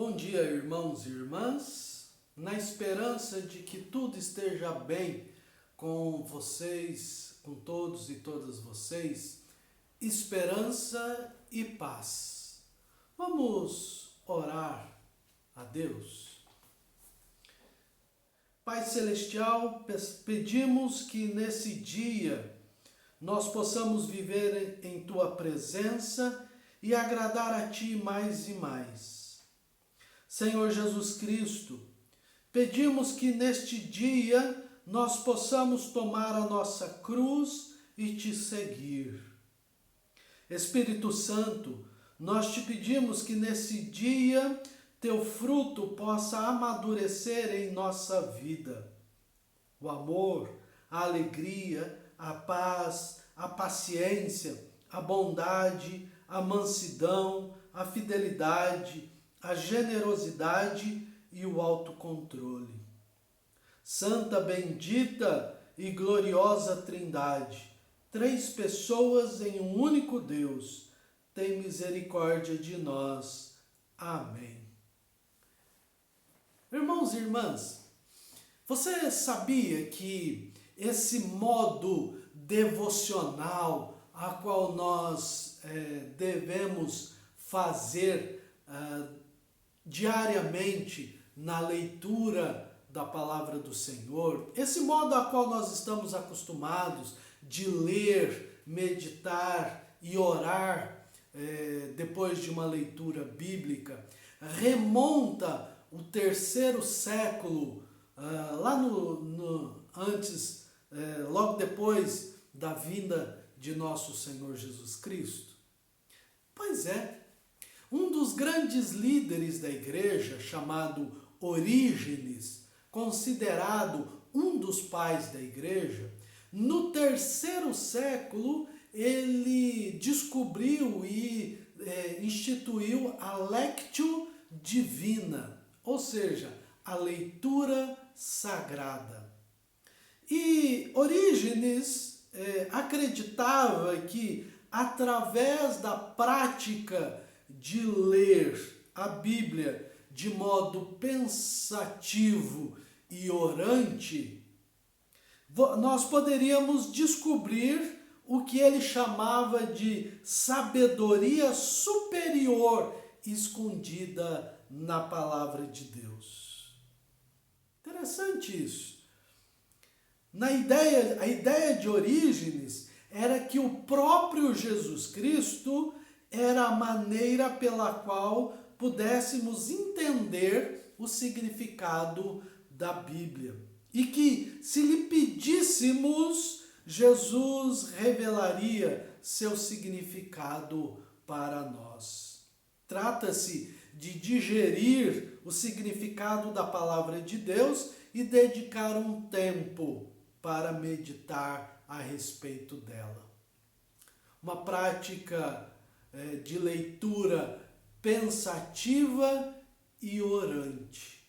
Bom dia, irmãos e irmãs. Na esperança de que tudo esteja bem com vocês, com todos e todas vocês, esperança e paz. Vamos orar a Deus. Pai Celestial, pedimos que nesse dia nós possamos viver em Tua presença e agradar a Ti mais e mais. Senhor Jesus Cristo, pedimos que neste dia nós possamos tomar a nossa cruz e Te seguir. Espírito Santo, nós Te pedimos que nesse dia Teu fruto possa amadurecer em nossa vida. O amor, a alegria, a paz, a paciência, a bondade, a mansidão, a fidelidade, a generosidade e o autocontrole. Santa, bendita e gloriosa Trindade, três pessoas em um único Deus, tem misericórdia de nós. Amém. Irmãos e irmãs, você sabia que esse modo devocional a qual nós devemos fazer diariamente na leitura da palavra do Senhor, esse modo a qual nós estamos acostumados de ler, meditar e orar depois de uma leitura bíblica, remonta o terceiro século, logo depois da vinda de nosso Senhor Jesus Cristo. Pois é, um dos grandes líderes da igreja, chamado Orígenes, considerado um dos pais da igreja, no terceiro século ele descobriu e instituiu a Lectio Divina, ou seja, a leitura sagrada. E Orígenes acreditava que através da prática de ler a Bíblia de modo pensativo e orante, nós poderíamos descobrir o que ele chamava de sabedoria superior escondida na palavra de Deus. Interessante isso. A ideia de Orígenes era que o próprio Jesus Cristo era a maneira pela qual pudéssemos entender o significado da Bíblia. E que, se lhe pedíssemos, Jesus revelaria seu significado para nós. Trata-se de digerir o significado da palavra de Deus e dedicar um tempo para meditar a respeito dela. Uma prática de leitura pensativa e orante.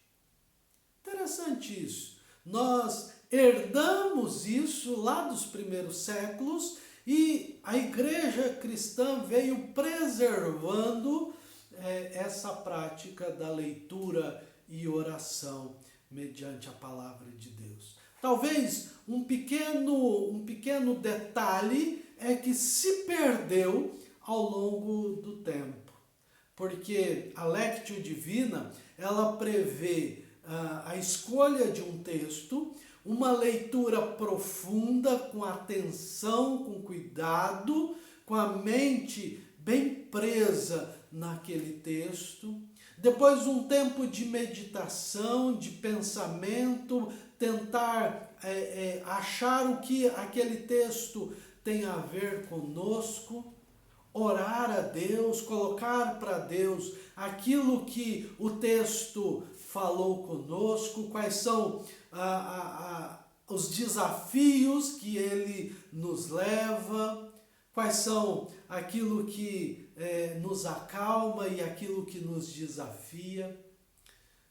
Interessante isso. Nós herdamos isso lá dos primeiros séculos e a igreja cristã veio preservando essa prática da leitura e oração mediante a palavra de Deus. Talvez um pequeno detalhe é que se perdeu ao longo do tempo, porque a Lectio Divina, ela prevê a escolha de um texto, uma leitura profunda, com atenção, com cuidado, com a mente bem presa naquele texto, depois um tempo de meditação, de pensamento, tentar achar o que aquele texto tem a ver conosco, orar a Deus, colocar para Deus aquilo que o texto falou conosco, quais são os desafios que ele nos leva, quais são aquilo que nos acalma e aquilo que nos desafia.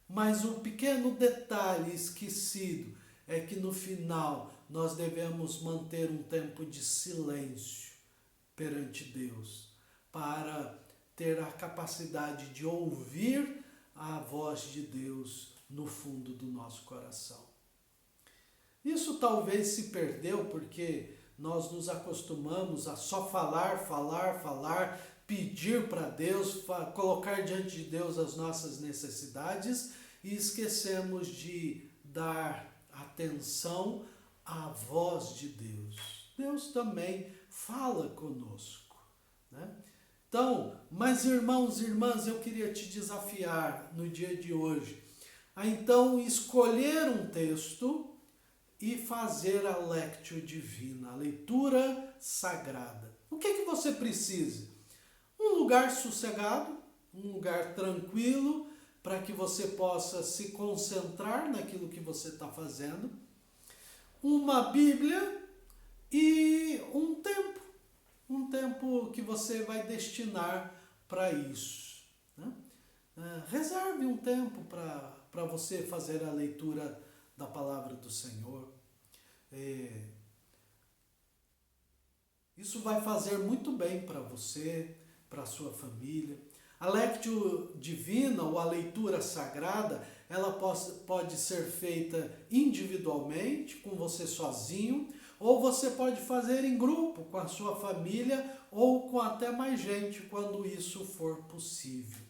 Mas um pequeno detalhe esquecido é que no final nós devemos manter um tempo de silêncio perante Deus, para ter a capacidade de ouvir a voz de Deus no fundo do nosso coração. Isso talvez se perdeu porque nós nos acostumamos a só falar, pedir para Deus, colocar diante de Deus as nossas necessidades e esquecemos de dar atenção à voz de Deus. Deus também fala conosco, né? Então, mas irmãos e irmãs, eu queria te desafiar no dia de hoje a então escolher um texto e fazer a lectio divina, a leitura sagrada. O que você precisa? Um lugar sossegado, um lugar tranquilo, para que você possa se concentrar naquilo que você está fazendo, uma Bíblia e um tempo que você vai destinar para isso, né? Reserve um tempo para você fazer a leitura da palavra do Senhor. Isso vai fazer muito bem para você, para a sua família. A lectio divina, ou a leitura sagrada, ela pode ser feita individualmente, com você sozinho, ou você pode fazer em grupo, com a sua família, ou com até mais gente, quando isso for possível.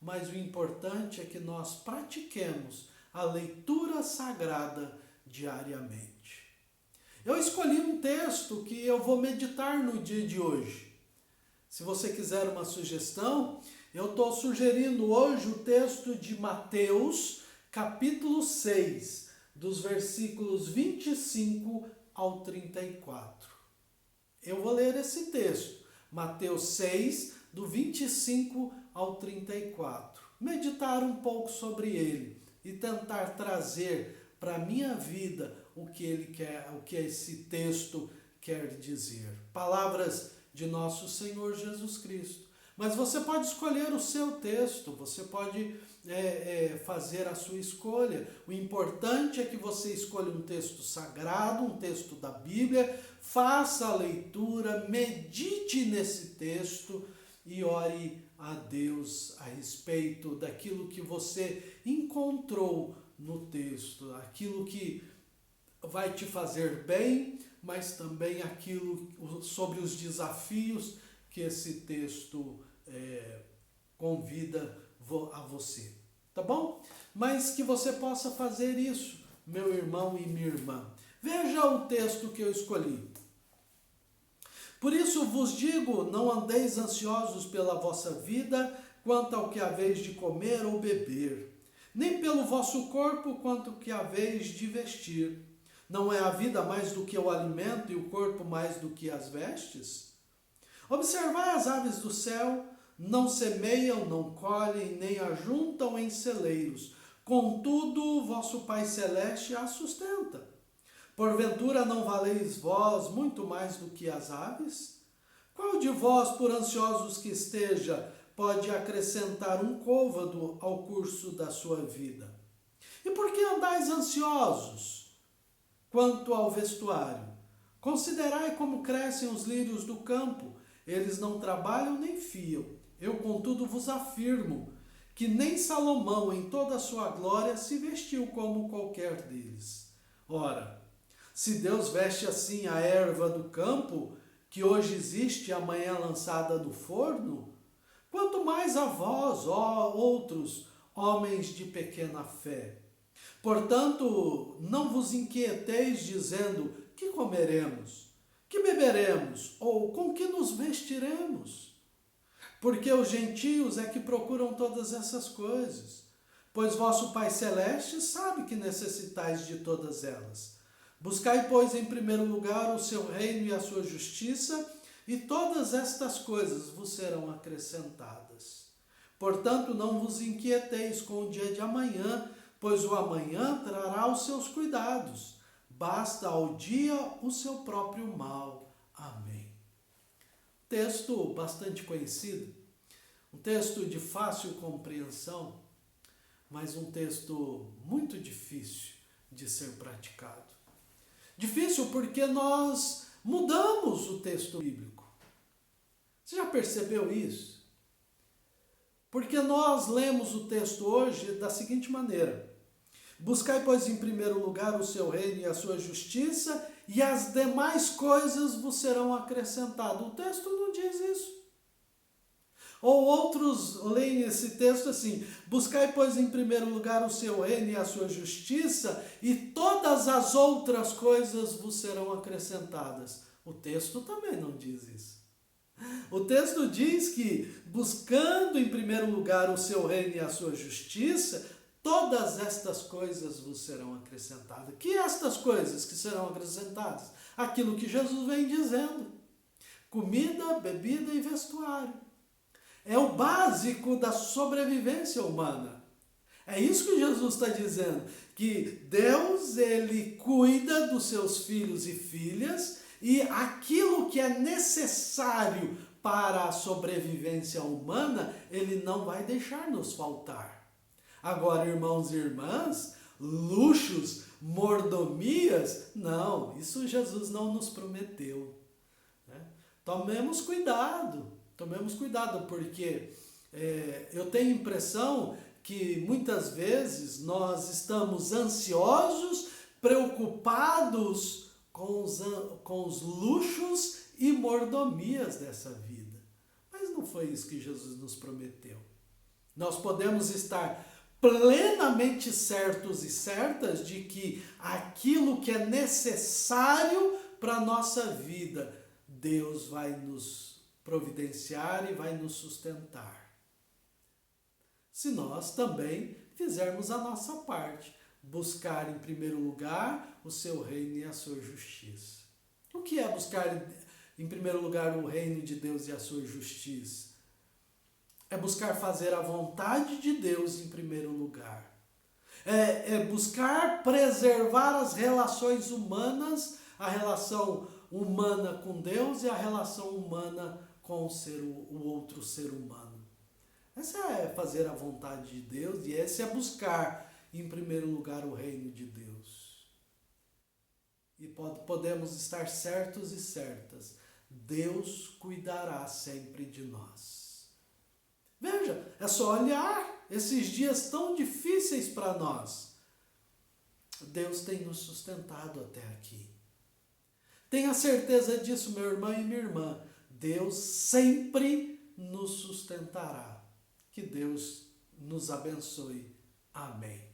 Mas o importante é que nós pratiquemos a leitura sagrada diariamente. Eu escolhi um texto que eu vou meditar no dia de hoje. Se você quiser uma sugestão, eu estou sugerindo hoje o texto de Mateus, capítulo 6, dos versículos 25 ao 34. Eu vou ler esse texto, Mateus 6, do 25 ao 34. Meditar um pouco sobre ele e tentar trazer para a minha vida o que ele quer, o que esse texto quer dizer. Palavras de nosso Senhor Jesus Cristo. Mas você pode escolher o seu texto, você pode fazer a sua escolha. O importante é que você escolha um texto sagrado, um texto da Bíblia, faça a leitura, medite nesse texto e ore a Deus a respeito daquilo que você encontrou no texto, aquilo que vai te fazer bem, mas também aquilo sobre os desafios que esse texto convida a você, tá bom? Mas que você possa fazer isso, meu irmão e minha irmã. Veja o texto que eu escolhi. Por isso vos digo, não andeis ansiosos pela vossa vida, quanto ao que haveis de comer ou beber, nem pelo vosso corpo, quanto ao que haveis de vestir. Não é a vida mais do que o alimento e o corpo mais do que as vestes? Observai as aves do céu, não semeiam, não colhem, nem ajuntam em celeiros. Contudo, o vosso Pai Celeste as sustenta. Porventura não valeis vós muito mais do que as aves? Qual de vós, por ansiosos que esteja, pode acrescentar um côvado ao curso da sua vida? E por que andais ansiosos? Quanto ao vestuário, considerai como crescem os lírios do campo, eles não trabalham nem fiam. Eu, contudo, vos afirmo que nem Salomão, em toda a sua glória, se vestiu como qualquer deles. Ora, se Deus veste assim a erva do campo, que hoje existe e amanhã lançada no forno, quanto mais a vós, ó outros homens de pequena fé. Portanto, não vos inquieteis dizendo: que comeremos, que beberemos, ou com que nos vestiremos? Porque os gentios é que procuram todas essas coisas, pois vosso Pai Celeste sabe que necessitais de todas elas. Buscai, pois, em primeiro lugar o seu reino e a sua justiça, e todas estas coisas vos serão acrescentadas. Portanto, não vos inquieteis com o dia de amanhã, pois o amanhã trará os seus cuidados. Basta ao dia o seu próprio mal. Amém. Texto bastante conhecido, um texto de fácil compreensão, mas um texto muito difícil de ser praticado. Difícil porque nós mudamos o texto bíblico. Você já percebeu isso? Porque nós lemos o texto hoje da seguinte maneira: buscai, pois, em primeiro lugar o seu reino e a sua justiça, e as demais coisas vos serão acrescentadas. O texto não diz isso. Ou outros leem esse texto assim: buscai, pois, em primeiro lugar o seu reino e a sua justiça, e todas as outras coisas vos serão acrescentadas. O texto também não diz isso. O texto diz que, buscando em primeiro lugar o seu reino e a sua justiça, todas estas coisas vos serão acrescentadas. Que estas coisas que serão acrescentadas? Aquilo que Jesus vem dizendo: comida, bebida e vestuário. É o básico da sobrevivência humana. É isso que Jesus está dizendo, que Deus, ele cuida dos seus filhos e filhas, e aquilo que é necessário para a sobrevivência humana, ele não vai deixar nos faltar. Agora, irmãos e irmãs, luxos, mordomias, não, isso Jesus não nos prometeu. Tomemos cuidado, porque eu tenho a impressão que muitas vezes nós estamos ansiosos, preocupados com os luxos e mordomias dessa vida. Mas não foi isso que Jesus nos prometeu. Nós podemos estar plenamente certos e certas de que aquilo que é necessário para a nossa vida, Deus vai nos providenciar e vai nos sustentar. Se nós também fizermos a nossa parte, buscar em primeiro lugar o seu reino e a sua justiça. O que é buscar em primeiro lugar o reino de Deus e a sua justiça? É buscar fazer a vontade de Deus em primeiro lugar. É buscar preservar as relações humanas, a relação humana com Deus e a relação humana com o outro ser humano. Essa é fazer a vontade de Deus, e esse é buscar em primeiro lugar o reino de Deus. E podemos estar certos e certas: Deus cuidará sempre de nós. Veja, é só olhar esses dias tão difíceis para nós. Deus tem nos sustentado até aqui. Tenha certeza disso, meu irmão e minha irmã. Deus sempre nos sustentará. Que Deus nos abençoe. Amém.